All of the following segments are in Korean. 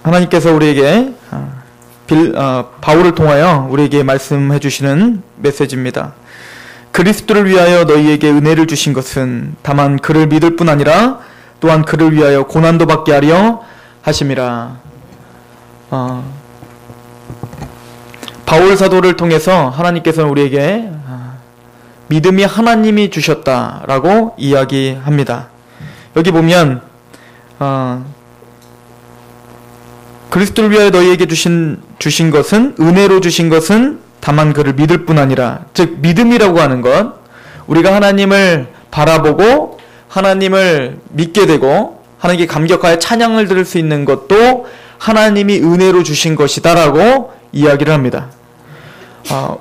하나님께서 우리에게 바울을 통하여 우리에게 말씀해 주시는 메시지입니다. 그리스도를 위하여 너희에게 은혜를 주신 것은 다만 그를 믿을 뿐 아니라 또한 그를 위하여 고난도 받게 하려 하심이라. 바울 사도를 통해서 하나님께서는 우리에게 믿음이 하나님이 주셨다라고 이야기합니다. 여기 보면 그리스도를 위하여 너희에게 주신 것은, 은혜로 주신 것은 다만 그를 믿을 뿐 아니라, 즉 믿음이라고 하는 것, 우리가 하나님을 바라보고 하나님을 믿게 되고 하나님께 감격하여 찬양을 들을 수 있는 것도 하나님이 은혜로 주신 것이다라고 이야기를 합니다.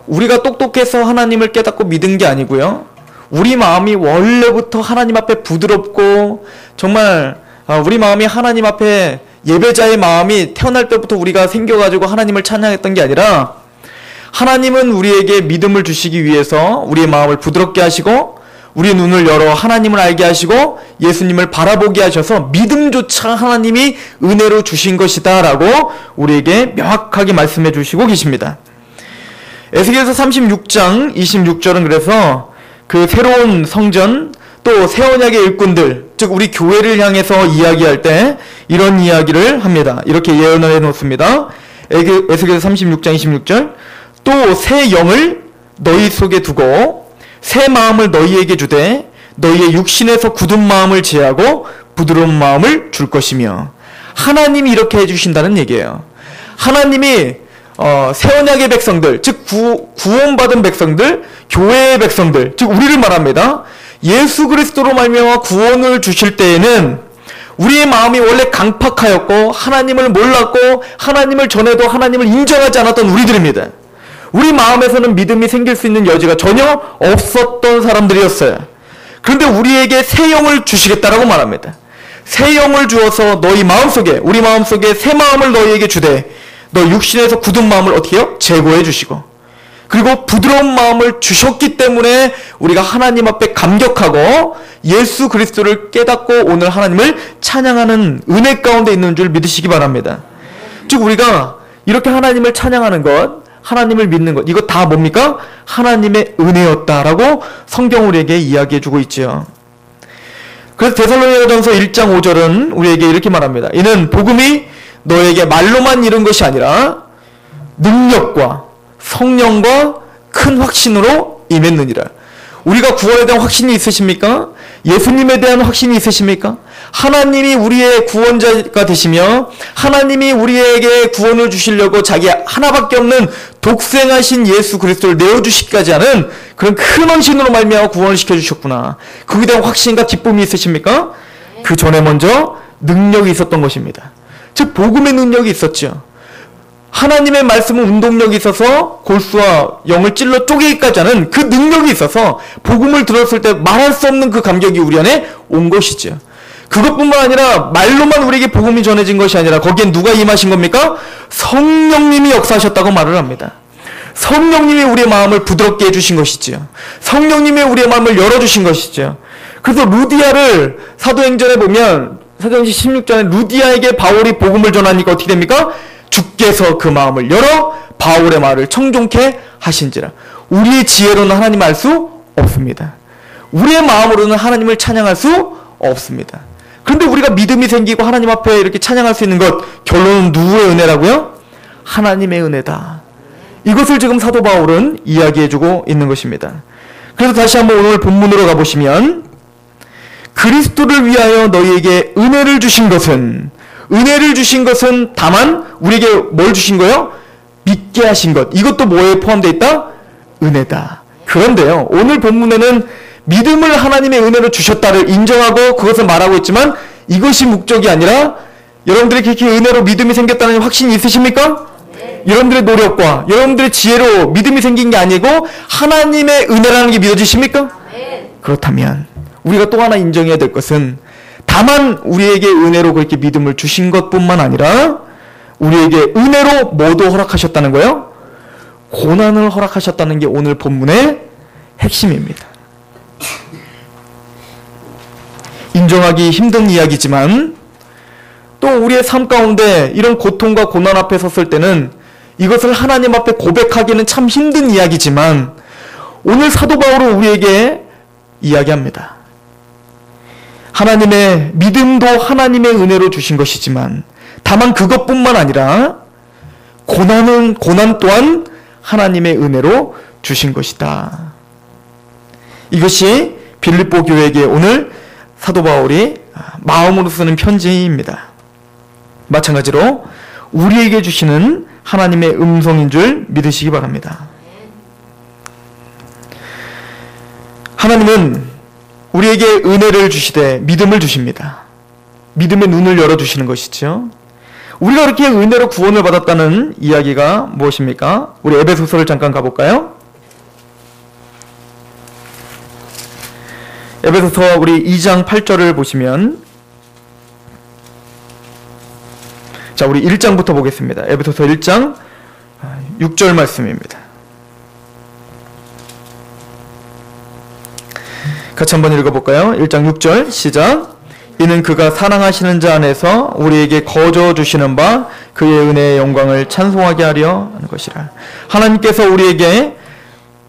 우리가 똑똑해서 하나님을 깨닫고 믿은 게 아니고요, 우리 마음이 원래부터 하나님 앞에 부드럽고 정말 우리 마음이 하나님 앞에 예배자의 마음이 태어날 때부터 우리가 생겨가지고 하나님을 찬양했던 게 아니라, 하나님은 우리에게 믿음을 주시기 위해서 우리의 마음을 부드럽게 하시고 우리의 눈을 열어 하나님을 알게 하시고 예수님을 바라보게 하셔서 믿음조차 하나님이 은혜로 주신 것이다 라고 우리에게 명확하게 말씀해 주시고 계십니다. 에스겔서 36장 26절은 그래서 그 새로운 성전, 또 새 언약의 일꾼들, 즉 우리 교회를 향해서 이야기할 때 이런 이야기를 합니다. 이렇게 예언을 해놓습니다. 에스겔서 36장 26절, 또 새 영을 너희 속에 두고 새 마음을 너희에게 주되 너희의 육신에서 굳은 마음을 제하고 부드러운 마음을 줄 것이며. 하나님이 이렇게 해주신다는 얘기예요. 하나님이 새 언약의 백성들, 즉 구원받은 백성들, 교회의 백성들, 즉 우리를 말합니다. 예수 그리스도로 말미암아 구원을 주실 때에는 우리의 마음이 원래 강팍하였고 하나님을 몰랐고 하나님을 전에도 하나님을 인정하지 않았던 우리들입니다. 우리 마음에서는 믿음이 생길 수 있는 여지가 전혀 없었던 사람들이었어요. 그런데 우리에게 새 영을 주시겠다라고 말합니다. 새 영을 주어서 너희 마음속에, 우리 마음속에 새 마음을 너희에게 주되 너 육신에서 굳은 마음을 어떻게 해요? 제거해 주시고, 그리고 부드러운 마음을 주셨기 때문에 우리가 하나님 앞에 감격하고 예수 그리스도를 깨닫고 오늘 하나님을 찬양하는 은혜 가운데 있는 줄 믿으시기 바랍니다. 즉 우리가 이렇게 하나님을 찬양하는 것, 하나님을 믿는 것, 이거 다 뭡니까? 하나님의 은혜였다라고 성경 우리에게 이야기해주고 있죠. 그래서 데살로니가전서 1장 5절은 우리에게 이렇게 말합니다. 이는 복음이 너에게 말로만 이룬 것이 아니라 능력과 성령과 큰 확신으로 임했느니라. 우리가 구원에 대한 확신이 있으십니까? 예수님에 대한 확신이 있으십니까? 하나님이 우리의 구원자가 되시며 하나님이 우리에게 구원을 주시려고 자기 하나밖에 없는 독생하신 예수 그리스도를 내어주시기까지 하는 그런 큰 헌신으로 말미암아 구원을 시켜주셨구나. 그에 대한 확신과 기쁨이 있으십니까? 그 전에 먼저 능력이 있었던 것입니다. 즉 복음의 능력이 있었죠. 하나님의 말씀은 운동력이 있어서 골수와 영을 찔러 쪼개기까지 하는 그 능력이 있어서 복음을 들었을 때 말할 수 없는 그 감격이 우리 안에 온 것이죠. 그것뿐만 아니라 말로만 우리에게 복음이 전해진 것이 아니라 거기엔 누가 임하신 겁니까? 성령님이 역사하셨다고 말을 합니다. 성령님이 우리의 마음을 부드럽게 해주신 것이죠. 성령님이 우리의 마음을 열어주신 것이죠. 그래서 루디아를 사도행전에 보면, 사도행전 16장에 루디아에게 바울이 복음을 전하니까 어떻게 됩니까? 주께서 그 마음을 열어 바울의 말을 청종케 하신지라. 우리의 지혜로는 하나님을 알 수 없습니다. 우리의 마음으로는 하나님을 찬양할 수 없습니다. 그런데 우리가 믿음이 생기고 하나님 앞에 이렇게 찬양할 수 있는 것, 결론은 누구의 은혜라고요? 하나님의 은혜다. 이것을 지금 사도 바울은 이야기해주고 있는 것입니다. 그래서 다시 한번 오늘 본문으로 가보시면, 그리스도를 위하여 너희에게 은혜를 주신 것은, 은혜를 주신 것은 다만 우리에게 뭘 주신 거예요? 믿게 하신 것. 이것도 뭐에 포함되어 있다? 은혜다. 그런데요, 오늘 본문에는 믿음을 하나님의 은혜로 주셨다를 인정하고 그것을 말하고 있지만 이것이 목적이 아니라, 여러분들이 그렇게 은혜로 믿음이 생겼다는 확신이 있으십니까? 네. 여러분들의 노력과 여러분들의 지혜로 믿음이 생긴 게 아니고 하나님의 은혜라는 게 믿어지십니까? 네. 그렇다면 우리가 또 하나 인정해야 될 것은, 다만 우리에게 은혜로 그렇게 믿음을 주신 것뿐만 아니라 우리에게 은혜로 뭐도 허락하셨다는 거예요? 고난을 허락하셨다는 게 오늘 본문의 핵심입니다. 인정하기 힘든 이야기지만 또 우리의 삶 가운데 이런 고통과 고난 앞에 섰을 때는 이것을 하나님 앞에 고백하기는 참 힘든 이야기지만 오늘 사도 바울은 우리에게 이야기합니다. 하나님의 믿음도 하나님의 은혜로 주신 것이지만 다만 그것뿐만 아니라 고난 또한 하나님의 은혜로 주신 것이다. 이것이 빌립보 교회에게 오늘 사도 바울이 마음으로 쓰는 편지입니다. 마찬가지로 우리에게 주시는 하나님의 음성인 줄 믿으시기 바랍니다. 하나님은 우리에게 은혜를 주시되 믿음을 주십니다. 믿음의 눈을 열어주시는 것이죠. 우리가 그렇게 은혜로 구원을 받았다는 이야기가 무엇입니까? 우리 에베소서를 잠깐 가볼까요? 에베소서 우리 2장 8절을 보시면, 자, 우리 1장부터 보겠습니다. 에베소서 1장 6절 말씀입니다. 같이 한번 읽어볼까요? 1장 6절 시작. 이는 그가 사랑하시는 자 안에서 우리에게 거저 주시는 바 그의 은혜의 영광을 찬송하게 하려 하는 것이라. 하나님께서 우리에게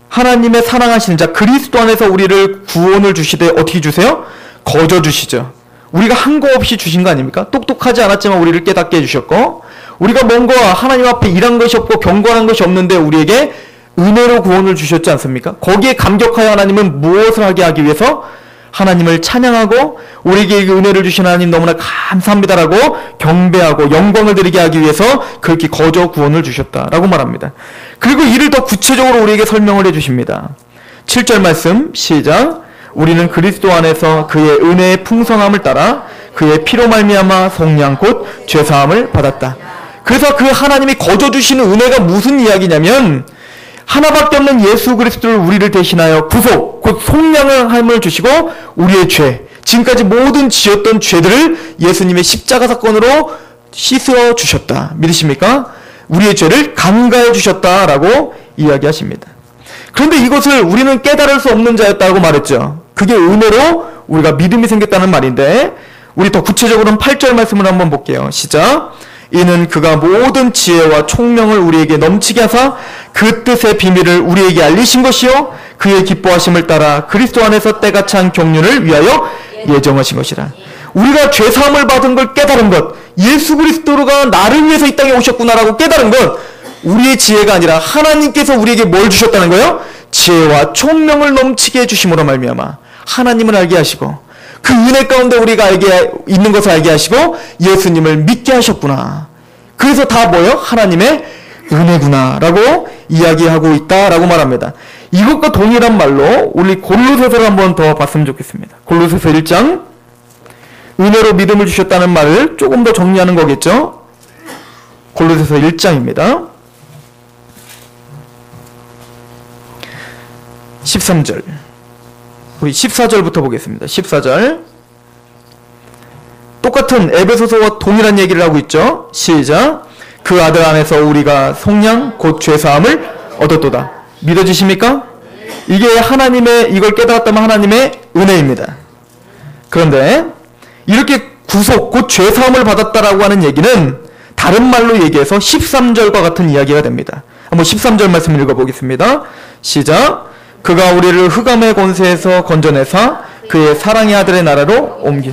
하나님의 사랑하시는 자 그리스도 안에서 우리를 구원을 주시되 어떻게 주세요? 거저 주시죠. 우리가 한 거 없이 주신 거 아닙니까? 똑똑하지 않았지만 우리를 깨닫게 해주셨고, 우리가 뭔가 하나님 앞에 일한 것이 없고 경건한 것이 없는데 우리에게 은혜로 구원을 주셨지 않습니까? 거기에 감격하여 하나님은 무엇을 하기 위해서? 하나님을 찬양하고 우리에게 은혜를 주신 하나님 너무나 감사합니다라고 경배하고 영광을 드리게 하기 위해서 그렇게 거저 구원을 주셨다라고 말합니다. 그리고 이를 더 구체적으로 우리에게 설명을 해주십니다. 7절 말씀 시작. 우리는 그리스도 안에서 그의 은혜의 풍성함을 따라 그의 피로 말미암아 속량 곧 죄사함을 받았다. 그래서 그 하나님이 거저 주시는 은혜가 무슨 이야기냐면 하나밖에 없는 예수 그리스도를 우리를 대신하여 구속, 곧 속량을 주시고 우리의 죄, 지금까지 모든 지었던 죄들을 예수님의 십자가 사건으로 씻어 주셨다. 믿으십니까? 우리의 죄를 간가해 주셨다라고 이야기하십니다. 그런데 이것을 우리는 깨달을 수 없는 자였다고 말했죠. 그게 은혜로 우리가 믿음이 생겼다는 말인데, 우리 더 구체적으로는 8절 말씀을 한번 볼게요. 시작. 이는 그가 모든 지혜와 총명을 우리에게 넘치게 하사 그 뜻의 비밀을 우리에게 알리신 것이요 그의 기뻐하심을 따라 그리스도 안에서 때가 찬 경륜을 위하여 예정하신 것이라. 우리가 죄사함을 받은 걸 깨달은 것, 예수 그리스도가 나를 위해서 이 땅에 오셨구나라고 깨달은 것, 우리의 지혜가 아니라 하나님께서 우리에게 뭘 주셨다는 거예요? 지혜와 총명을 넘치게 해주심으로 말미암아 하나님을 알게 하시고 그 은혜 가운데 우리가 알게 있는 것을 알게 하시고 예수님을 믿게 하셨구나. 그래서 다 뭐예요? 하나님의 은혜구나 라고 이야기하고 있다라고 말합니다. 이것과 동일한 말로 우리 골로새서를 한번 더 봤으면 좋겠습니다. 골로새서 1장, 은혜로 믿음을 주셨다는 말을 조금 더 정리하는 거겠죠. 골로새서 1장입니다. 13절, 우리 14절부터 보겠습니다. 14절, 똑같은 에베소서와 동일한 얘기를 하고 있죠. 시작. 그 아들 안에서 우리가 속량 곧 죄사함을 얻었도다. 믿어지십니까? 이게 하나님의, 이걸 깨달았다면 하나님의 은혜입니다. 그런데 이렇게 구속 곧 죄사함을 받았다라고 하는 얘기는 다른 말로 얘기해서 13절과 같은 이야기가 됩니다. 한번 13절 말씀 읽어보겠습니다. 시작. 그가 우리를 흑암의 권세에서 건져내사 그의 사랑의 아들의 나라로 옮겨.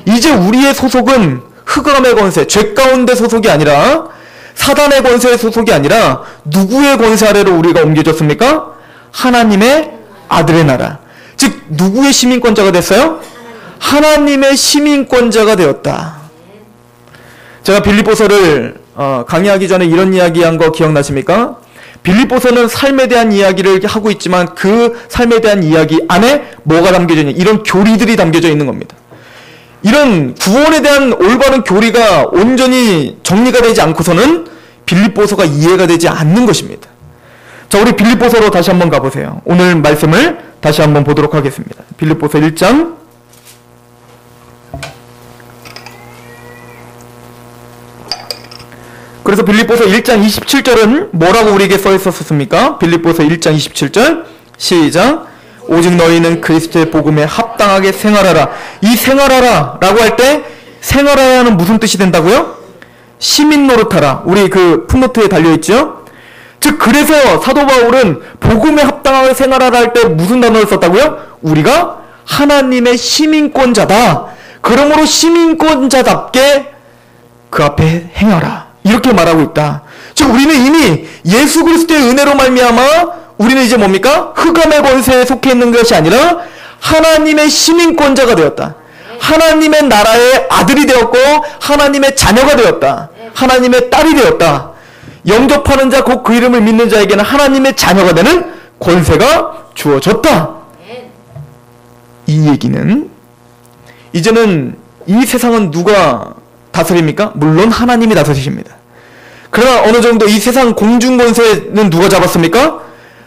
이제 우리의 소속은 흑암의 권세, 죄 가운데 소속이 아니라 사단의 권세의 소속이 아니라 누구의 권세 아래로 우리가 옮겨졌습니까? 하나님의 아들의 나라. 즉 누구의 시민권자가 됐어요? 하나님의 시민권자가 되었다. 제가 빌립보서를 강의하기 전에 이런 이야기한 거 기억나십니까? 빌립보서는 삶에 대한 이야기를 하고 있지만 그 삶에 대한 이야기 안에 뭐가 담겨져 있냐, 이런 교리들이 담겨져 있는 겁니다. 이런 구원에 대한 올바른 교리가 온전히 정리가 되지 않고서는 빌립보서가 이해가 되지 않는 것입니다. 자, 우리 빌립보서로 다시 한번 가보세요. 오늘 말씀을 다시 한번 보도록 하겠습니다. 빌립보서 1장 그래서 빌립보서 1장 27절은 뭐라고 우리에게 써 있었습니까? 빌립보서 1장 27절 시작. 오직 너희는 그리스도의 복음에 합당하게 생활하라. 이 생활하라 라고 할 때 생활하라는 무슨 뜻이 된다고요? 시민 노릇하라. 우리 그 풋노트에 달려있죠? 즉 그래서 사도 바울은 복음에 합당하게 생활하라 할 때 무슨 단어를 썼다고요? 우리가 하나님의 시민권자다. 그러므로 시민권자답게 그 앞에 행하라. 이렇게 말하고 있다. 즉 우리는 이미 예수 그리스도의 은혜로 말미암아 우리는 이제 뭡니까? 흑암의 권세에 속해 있는 것이 아니라 하나님의 시민권자가 되었다. 하나님의 나라의 아들이 되었고 하나님의 자녀가 되었다. 하나님의 딸이 되었다. 영접하는 자 곧 그 이름을 믿는 자에게는 하나님의 자녀가 되는 권세가 주어졌다. 이 얘기는 이제는 이 세상은 누가 다스립니까? 물론 하나님이 다스리십니다. 그러나 어느 정도 이 세상 공중권세는 누가 잡았습니까?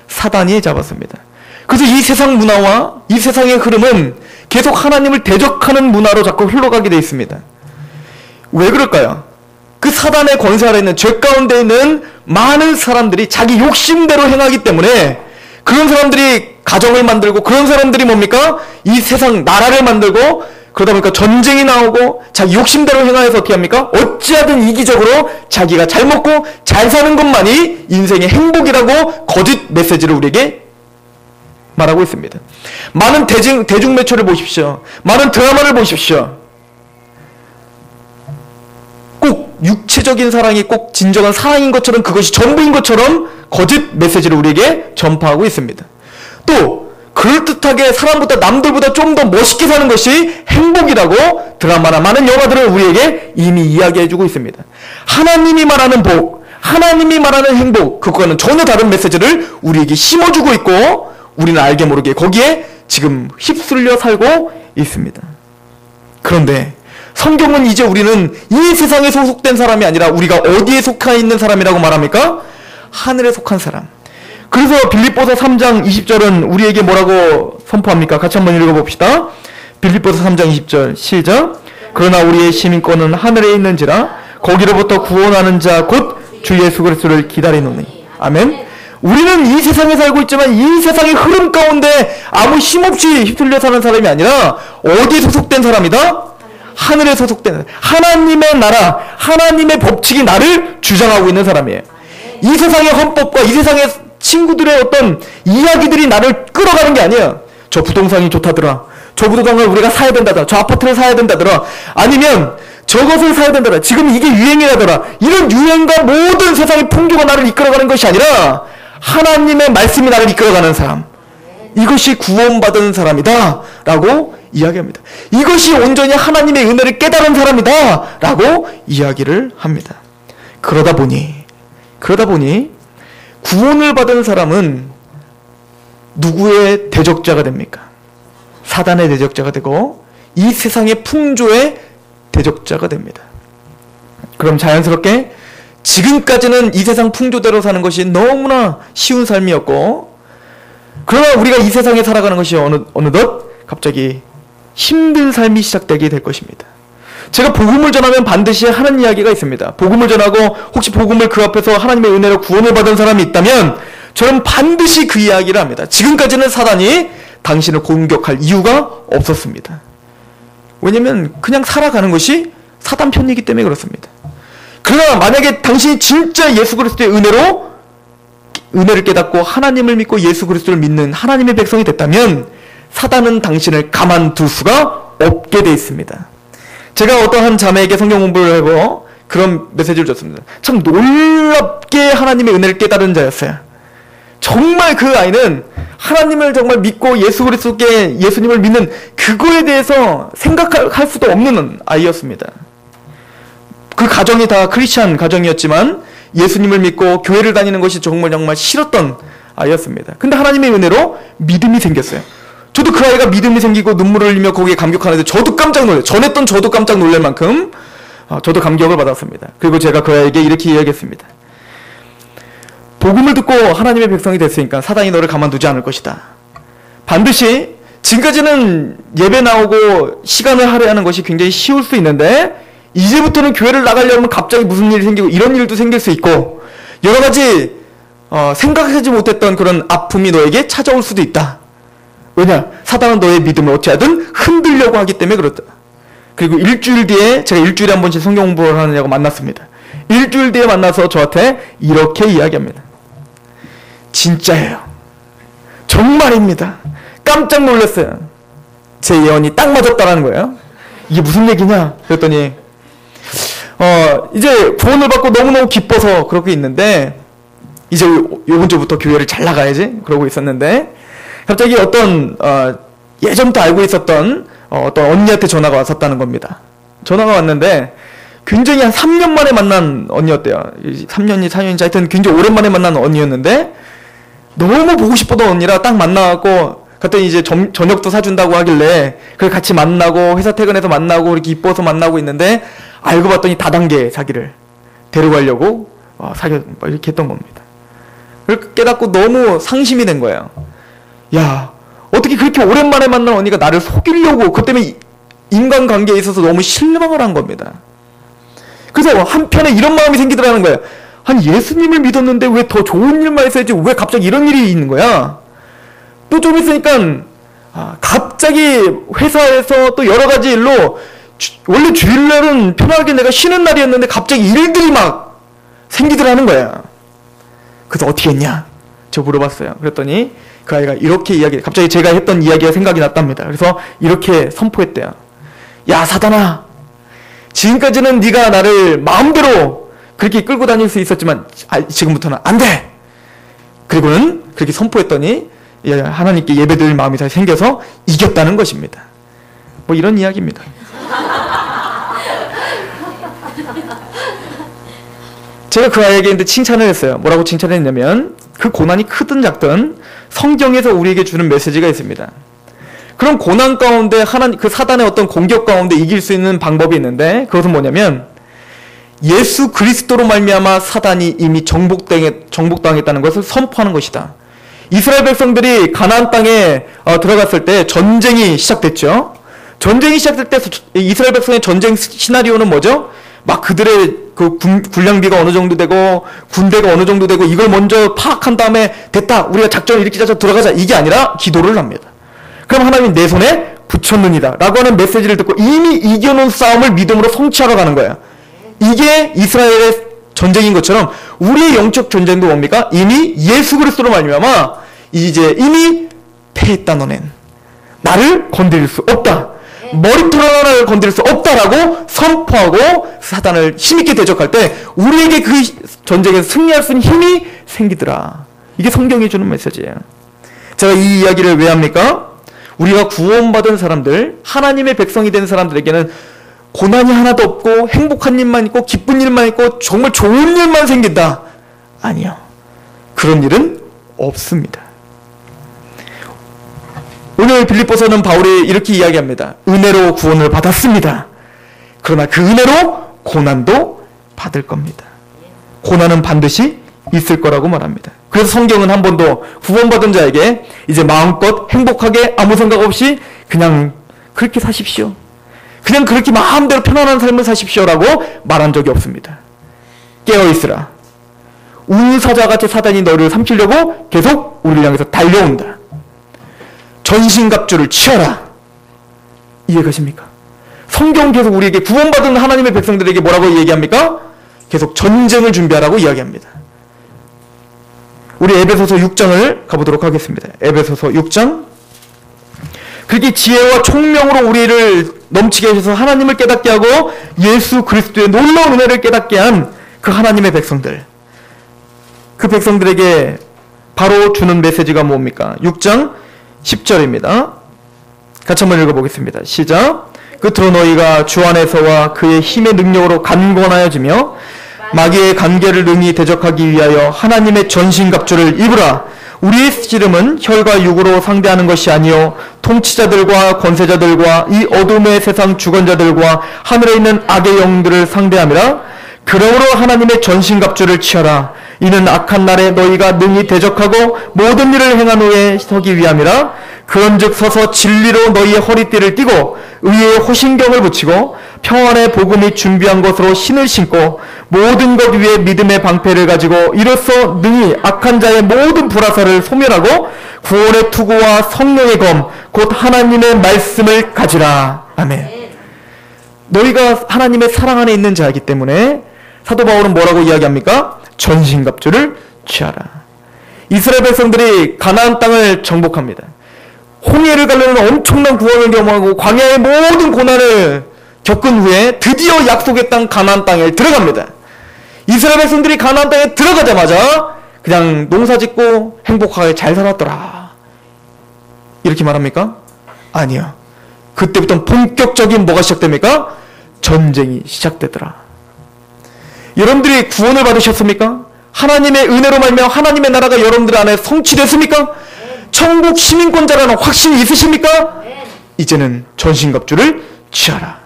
사단이 잡았습니다. 그래서 이 세상 문화와 이 세상의 흐름은 계속 하나님을 대적하는 문화로 자꾸 흘러가게 되어 있습니다. 왜 그럴까요? 그 사단의 권세 아래 있는 죄 가운데 있는 많은 사람들이 자기 욕심대로 행하기 때문에 그런 사람들이 가정을 만들고 그런 사람들이 뭡니까? 이 세상 나라를 만들고 그러다 보니까 전쟁이 나오고 자기 욕심대로 행하여서 어떻게 합니까? 어찌하든 이기적으로 자기가 잘 먹고 잘 사는 것만이 인생의 행복이라고 거짓 메시지를 우리에게 말하고 있습니다. 많은 대중 매체를 보십시오. 많은 드라마를 보십시오. 꼭 육체적인 사랑이 꼭 진정한 사랑인 것처럼 그것이 전부인 것처럼 거짓 메시지를 우리에게 전파하고 있습니다. 또 그럴듯하게 사람보다 남들보다 좀 더 멋있게 사는 것이 행복이라고 드라마나 많은 영화들을 우리에게 이미 이야기해주고 있습니다. 하나님이 말하는 복, 하나님이 말하는 행복, 그거는 전혀 다른 메시지를 우리에게 심어주고 있고 우리는 알게 모르게 거기에 지금 휩쓸려 살고 있습니다. 그런데 성경은 이제 우리는 이 세상에 소속된 사람이 아니라 우리가 어디에 속해 있는 사람이라고 말합니까? 하늘에 속한 사람. 그래서 빌립보서 3장 20절은 우리에게 뭐라고 선포합니까? 같이 한번 읽어봅시다. 빌립보서 3장 20절 시작. 그러나 우리의 시민권은 하늘에 있는지라 거기로부터 구원하는 자 곧 주 예수 그리스도를 기다리노니. 아멘. 우리는 이 세상에 살고 있지만 이 세상의 흐름 가운데 아무 힘없이 휩쓸려 사는 사람이 아니라 어디에 소속된 사람이다? 하늘에 소속된 하나님의 나라, 하나님의 법칙이 나를 주장하고 있는 사람이에요. 이 세상의 헌법과 이 세상의 친구들의 어떤 이야기들이 나를 끌어가는 게 아니에요. 저 부동산이 좋다더라. 저 부동산을 우리가 사야 된다더라. 저 아파트를 사야 된다더라. 아니면 저것을 사야 된다더라. 지금 이게 유행이라더라. 이런 유행과 모든 세상의 풍조가 나를 이끌어가는 것이 아니라 하나님의 말씀이 나를 이끌어가는 사람. 이것이 구원받은 사람이다 라고 이야기합니다. 이것이 온전히 하나님의 은혜를 깨달은 사람이다 라고 이야기를 합니다. 그러다 보니 구원을 받은 사람은 누구의 대적자가 됩니까? 사단의 대적자가 되고 이 세상의 풍조의 대적자가 됩니다. 그럼 자연스럽게 지금까지는 이 세상 풍조대로 사는 것이 너무나 쉬운 삶이었고 그러나 우리가 이 세상에 살아가는 것이 어느덧 갑자기 힘든 삶이 시작되게 될 것입니다. 제가 복음을 전하면 반드시 하는 이야기가 있습니다. 복음을 전하고 혹시 복음을 그 앞에서 하나님의 은혜로 구원을 받은 사람이 있다면 저는 반드시 그 이야기를 합니다. 지금까지는 사단이 당신을 공격할 이유가 없었습니다. 왜냐면 그냥 살아가는 것이 사단 편이기 때문에 그렇습니다. 그러나 만약에 당신이 진짜 예수 그리스도의 은혜를 깨닫고 하나님을 믿고 예수 그리스도를 믿는 하나님의 백성이 됐다면 사단은 당신을 가만둘 수가 없게 돼 있습니다. 제가 어떠한 자매에게 성경 공부를 하고 그런 메시지를 줬습니다. 참 놀랍게 하나님의 은혜를 깨달은 자였어요. 정말 그 아이는 하나님을 정말 믿고 예수 그리스도께 예수님을 믿는 그거에 대해서 생각할 수도 없는 아이였습니다. 그 가정이 다 크리스찬 가정이었지만 예수님을 믿고 교회를 다니는 것이 정말 싫었던 아이였습니다. 근데 하나님의 은혜로 믿음이 생겼어요. 저도 그 아이가 믿음이 생기고 눈물을 흘리며 거기에 감격하는데 저도 깜짝 놀라요. 전했던 저도 깜짝 놀랄 만큼 저도 감격을 받았습니다. 그리고 제가 그 아이에게 이렇게 이야기했습니다. 복음을 듣고 하나님의 백성이 됐으니까 사단이 너를 가만두지 않을 것이다. 반드시 지금까지는 예배 나오고 시간을 할애하는 것이 굉장히 쉬울 수 있는데 이제부터는 교회를 나가려면 갑자기 무슨 일이 생기고 이런 일도 생길 수 있고 여러 가지 생각하지 못했던 그런 아픔이 너에게 찾아올 수도 있다. 왜냐? 사단은 너의 믿음을 어찌하든 흔들려고 하기 때문에 그렇다. 그리고 일주일 뒤에 제가 일주일에 한 번씩 성경 공부를 하느냐고 만났습니다. 일주일 뒤에 만나서 저한테 이렇게 이야기합니다. 진짜예요. 정말입니다. 깜짝 놀랐어요. 제 예언이 딱 맞았다라는 거예요. 이게 무슨 얘기냐? 그랬더니 이제 구원을 받고 너무너무 기뻐서 그러고 있는데 이제 요번 주부터 교회를 잘 나가야지 그러고 있었는데 갑자기 어떤 예전부터 알고 있었던 어떤 언니한테 전화가 왔었다는 겁니다. 전화가 왔는데 굉장히 한 3년 만에 만난 언니였대요. 3년이 4년인지 하여튼 굉장히 오랜만에 만난 언니였는데 너무 보고 싶었던 언니라 딱 만나고 갔더니 이제 저녁도 사준다고 하길래 그걸 같이 만나고 회사 퇴근해서 만나고 이렇게 이뻐서 만나고 있는데 알고 봤더니 다단계 사기를 데려가려고 사귀어 이렇게 했던 겁니다. 그걸 깨닫고 너무 상심이 된 거예요. 야, 어떻게 그렇게 오랜만에 만난 언니가 나를 속이려고 그것 때문에 인간관계에 있어서 너무 실망을 한 겁니다. 그래서 한편에 이런 마음이 생기더라는 거예요. 아니 예수님을 믿었는데 왜 더 좋은 일만 했어야지 왜 갑자기 이런 일이 있는 거야? 또 좀 있으니까 갑자기 회사에서 또 여러 가지 일로 원래 주일날은 편하게 내가 쉬는 날이었는데 갑자기 일들이 막 생기더라는 거야. 그래서 어떻게 했냐? 저 물어봤어요. 그랬더니 그 아이가 이렇게 갑자기 제가 했던 이야기가 생각이 났답니다. 그래서 이렇게 선포했대요. 야 사단아, 지금까지는 네가 나를 마음대로 그렇게 끌고 다닐 수 있었지만 지금부터는 안 돼. 그리고는 그렇게 선포했더니 하나님께 예배드릴 마음이 다 생겨서 이겼다는 것입니다. 뭐 이런 이야기입니다. 제가 그 아이에게 근데 칭찬을 했어요. 뭐라고 칭찬했냐면 그 고난이 크든 작든 성경에서 우리에게 주는 메시지가 있습니다. 그런 고난 가운데 그 사단의 어떤 공격 가운데 이길 수 있는 방법이 있는데 그것은 뭐냐면 예수 그리스도로 말미암아 사단이 이미 정복당했다는 것을 선포하는 것이다. 이스라엘 백성들이 가나안 땅에 들어갔을 때 전쟁이 시작됐죠. 전쟁이 시작될 때 이스라엘 백성의 전쟁 시나리오는 뭐죠? 막 그들의 그 군량비가 어느 정도 되고 군대가 어느 정도 되고 이걸 먼저 파악한 다음에 됐다 우리가 작전을 이렇게 짜서 들어가자 이게 아니라 기도를 합니다. 그럼 하나님 내 손에 붙였느니라 라고 하는 메시지를 듣고 이미 이겨놓은 싸움을 믿음으로 성취하러 가는 거예요. 이게 이스라엘의 전쟁인 것처럼 우리의 영적 전쟁도 뭡니까? 이미 예수 그리스도로 말미암아 이제 이미 패했다. 너넨 나를 건드릴 수 없다. 머리털 하나를 건드릴 수 없다라고 선포하고 사단을 힘있게 대적할 때 우리에게 그 전쟁에서 승리할 수 있는 힘이 생기더라. 이게 성경이 주는 메시지예요. 제가 이 이야기를 왜 합니까? 우리가 구원받은 사람들, 하나님의 백성이 된 사람들에게는 고난이 하나도 없고 행복한 일만 있고 기쁜 일만 있고 정말 좋은 일만 생긴다. 아니요. 그런 일은 없습니다. 오늘 빌립보서는 바울이 이렇게 이야기합니다. 은혜로 구원을 받았습니다. 그러나 그 은혜로 고난도 받을 겁니다. 고난은 반드시 있을 거라고 말합니다. 그래서 성경은 한 번도 구원받은 자에게 이제 마음껏 행복하게 아무 생각 없이 그냥 그렇게 사십시오. 그냥 그렇게 마음대로 편안한 삶을 사십시오라고 말한 적이 없습니다. 깨어있으라. 운사자같이 사단이 너를 삼키려고 계속 우리를 향해서 달려온다. 전신갑주를 취하라. 이해가십니까? 성경 계속 우리에게 구원받은 하나님의 백성들에게 뭐라고 얘기합니까? 계속 전쟁을 준비하라고 이야기합니다. 우리 에베소서 6장을 가보도록 하겠습니다. 에베소서 6장. 그렇게 지혜와 총명으로 우리를 넘치게 하셔서 하나님을 깨닫게 하고 예수 그리스도의 놀라운 은혜를 깨닫게 한 그 하나님의 백성들. 그 백성들에게 바로 주는 메시지가 뭡니까? 6장 10절입니다. 같이 한번 읽어보겠습니다. 시작. 끝으로 너희가 주 안에서와 그의 힘의 능력으로 간권하여지며 마귀의 관계를 능히 대적하기 위하여 하나님의 전신갑주를 입으라. 우리의 씨름은 혈과 육으로 상대하는 것이 아니요 통치자들과 권세자들과 이 어둠의 세상 주권자들과 하늘에 있는 악의 영들을 상대함이라. 그러므로 하나님의 전신갑주를 취하라. 이는 악한 날에 너희가 능히 대적하고 모든 일을 행한 후에 서기 위함이라. 그런즉 서서 진리로 너희의 허리띠를 띠고 의의 호신경을 붙이고 평안의 복음이 준비한 것으로 신을 신고 모든 것 위에 믿음의 방패를 가지고 이로써 능히 악한 자의 모든 불화살을 소멸하고 구원의 투구와 성령의 검 곧 하나님의 말씀을 가지라. 아멘. 너희가 하나님의 사랑 안에 있는 자이기 때문에 사도 바울은 뭐라고 이야기합니까? 전신갑주를 취하라. 이스라엘 백성들이 가나안 땅을 정복합니다. 홍해를 가르는 엄청난 구원을 경험하고 광야의 모든 고난을 겪은 후에 드디어 약속의 땅 가나안 땅에 들어갑니다. 이스라엘 백성들이 가나안 땅에 들어가자마자 그냥 농사짓고 행복하게 잘 살았더라. 이렇게 말합니까? 아니요. 그때부터 본격적인 뭐가 시작됩니까? 전쟁이 시작되더라. 여러분들이 구원을 받으셨습니까? 하나님의 은혜로 말미암아 하나님의 나라가 여러분들 안에 성취됐습니까? 천국 시민권자라는 확신이 있으십니까? 이제는 전신갑주를 취하라.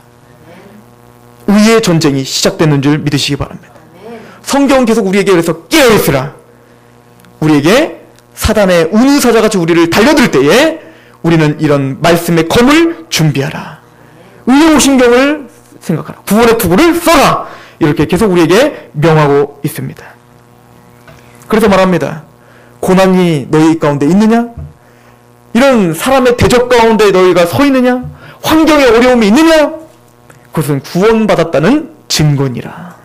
의의 전쟁이 시작되는 줄 믿으시기 바랍니다. 성경은 계속 우리에게 그래서 깨어있으라. 우리에게 사단의 운운사자같이 우리를 달려들 때에 우리는 이런 말씀의 검을 준비하라. 의료신경을 생각하라. 구원의 투구를 써라. 이렇게 계속 우리에게 명하고 있습니다. 그래서 말합니다. 고난이 너희 가운데 있느냐? 이런 사람의 대적 가운데 너희가 서 있느냐? 환경에 어려움이 있느냐? 그것은 구원받았다는 증거니라.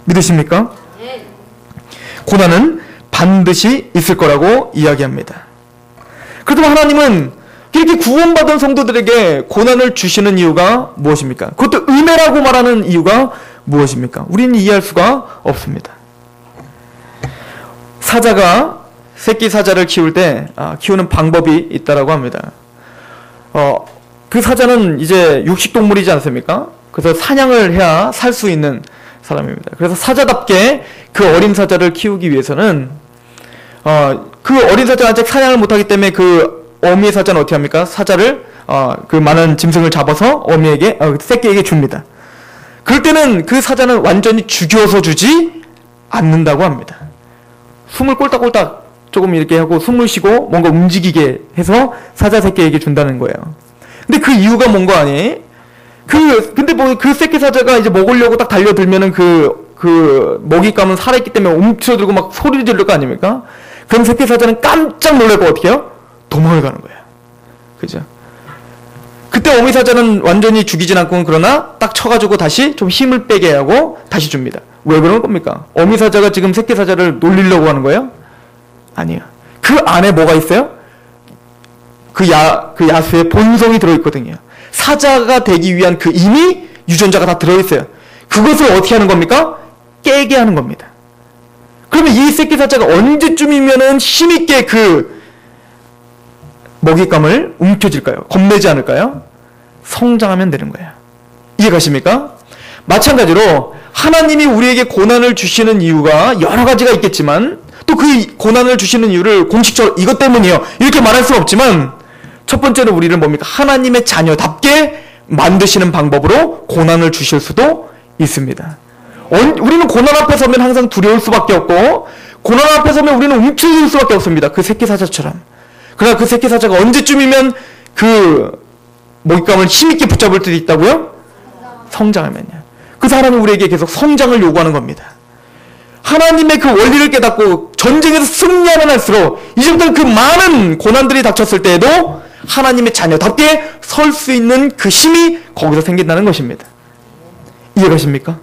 믿으십니까? 고난은 반드시 있을 거라고 이야기합니다. 그렇다면 하나님은 이렇게 구원받은 성도들에게 고난을 주시는 이유가 무엇입니까? 그것도 은혜라고 말하는 이유가 무엇입니까? 우리는 이해할 수가 없습니다. 사자가 새끼 사자를 키울 때 키우는 방법이 있다라고 합니다. 그 사자는 이제 육식동물이지 않습니까? 그래서 사냥을 해야 살 수 있는 사람입니다. 그래서 사자답게 그 어린 사자를 키우기 위해서는 그 어린 사자가 아직 사냥을 못하기 때문에 그 어미 사자는 어떻게 합니까? 사자를 그 많은 짐승을 잡아서 어미에게 새끼에게 줍니다. 그럴 때는 그 사자는 완전히 죽여서 주지 않는다고 합니다. 숨을 꼴딱꼴딱 조금 이렇게 하고 숨을 쉬고 뭔가 움직이게 해서 사자 새끼에게 준다는 거예요. 근데 그 이유가 뭔 거 아니? 근데 뭐 그 새끼 사자가 이제 먹으려고 딱 달려들면은 그 먹잇감은 살아있기 때문에 움츠러들고 막 소리를 지를 거 아닙니까? 그럼 새끼 사자는 깜짝 놀라고 어떻게 해요? 도망을 가는 거예요. 그죠? 그때 어미 사자는 완전히 죽이진 않고 그러나 딱 쳐가지고 다시 좀 힘을 빼게 하고 다시 줍니다. 왜 그런 겁니까? 어미 사자가 지금 새끼 사자를 놀리려고 하는 거예요? 아니요. 그 안에 뭐가 있어요? 그 야수의 본성이 들어있거든요. 사자가 되기 위한 그 이미 유전자가 다 들어있어요. 그것을 어떻게 하는 겁니까? 깨게 하는 겁니다. 그러면 이 새끼 사자가 언제쯤이면은 힘있게 그 먹잇감을 움켜쥘까요? 겁내지 않을까요? 성장하면 되는 거예요. 이해가십니까? 마찬가지로 하나님이 우리에게 고난을 주시는 이유가 여러 가지가 있겠지만 또 그 고난을 주시는 이유를 공식적으로 이것 때문이에요 이렇게 말할 수는 없지만 첫 번째는 우리를 뭡니까? 하나님의 자녀답게 만드시는 방법으로 고난을 주실 수도 있습니다. 우리는 고난 앞에 서면 항상 두려울 수밖에 없고 고난 앞에 서면 우리는 움츠릴 수밖에 없습니다. 그 새끼 사자처럼. 그러나 그 새끼 사자가 언제쯤이면 그 먹잇감을 힘있게 붙잡을 때 있다고요? 성장하면요. 그 사람은 우리에게 계속 성장을 요구하는 겁니다. 하나님의 그 원리를 깨닫고 전쟁에서 승리하면 할수록 이제부터 그 많은 고난들이 닥쳤을 때에도 하나님의 자녀답게 설 수 있는 그 힘이 거기서 생긴다는 것입니다. 이해가십니까?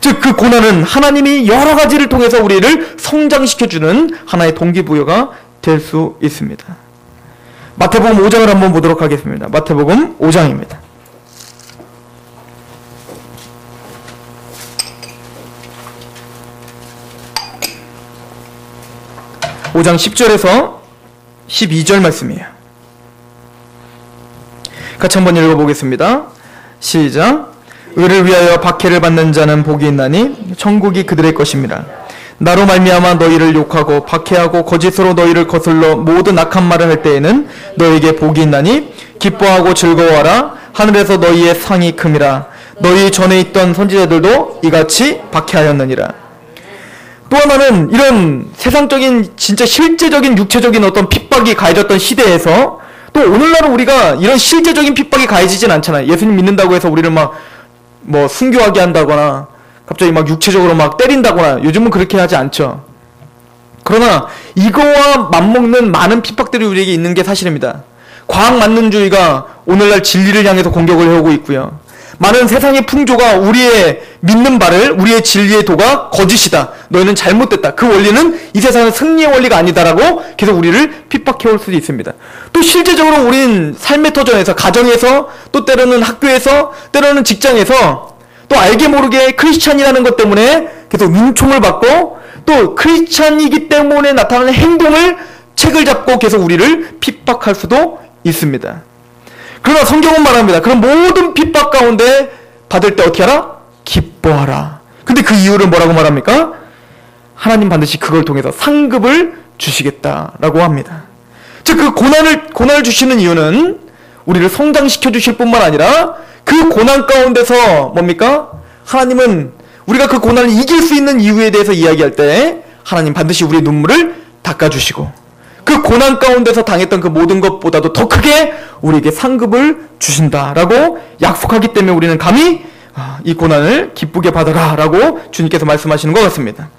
즉 그 고난은 하나님이 여러 가지를 통해서 우리를 성장시켜주는 하나의 동기부여가 될 수 있습니다. 마태복음 5장을 한번 보도록 하겠습니다. 마태복음 5장입니다. 5장 10절에서 12절 말씀이에요. 같이 한번 읽어보겠습니다. 시작. 의를 위하여 박해를 받는 자는 복이 있나니 천국이 그들의 것입니다. 나로 말미암아 너희를 욕하고 박해하고 거짓으로 너희를 거슬러 모든 악한 말을 할 때에는 너희에게 복이 있나니 기뻐하고 즐거워하라. 하늘에서 너희의 상이 큼이라. 너희 전에 있던 선지자들도 이같이 박해하였느니라. 또 하나는 이런 세상적인 진짜 실제적인 육체적인 어떤 핍박이 가해졌던 시대에서 또 오늘날은 우리가 이런 실제적인 핍박이 가해지진 않잖아요. 예수님 믿는다고 해서 우리를 막 뭐 순교하게 한다거나 갑자기 막 육체적으로 막 때린다거나 요즘은 그렇게 하지 않죠. 그러나 이거와 맞먹는 많은 핍박들이 우리에게 있는 게 사실입니다. 과학만능주의가 오늘날 진리를 향해서 공격을 해오고 있고요. 많은 세상의 풍조가 우리의 믿는 바를, 우리의 진리의 도가 거짓이다. 너희는 잘못됐다. 그 원리는 이 세상의 승리의 원리가 아니다라고 계속 우리를 핍박해올 수도 있습니다. 또 실제적으로 우린 삶의 터전에서, 가정에서, 또 때로는 학교에서, 때로는 직장에서 또 알게 모르게 크리스찬이라는 것 때문에 계속 눈총을 받고, 또 크리스찬이기 때문에 나타나는 행동을 책을 잡고 계속 우리를 핍박할 수도 있습니다. 그러나 성경은 말합니다. 그런 모든 핍박 가운데 받을 때 어떻게 하라? 기뻐하라. 근데 그 이유를 뭐라고 말합니까? 하나님 반드시 그걸 통해서 상급을 주시겠다라고 합니다. 즉, 그 고난을 주시는 이유는 우리를 성장시켜 주실 뿐만 아니라 그 고난 가운데서 뭡니까? 하나님은 우리가 그 고난을 이길 수 있는 이유에 대해서 이야기할 때 하나님 반드시 우리의 눈물을 닦아주시고, 그 고난 가운데서 당했던 그 모든 것보다도 더 크게 우리에게 상급을 주신다라고 약속하기 때문에 우리는 감히 이 고난을 기쁘게 받아라 라고 주님께서 말씀하시는 것 같습니다.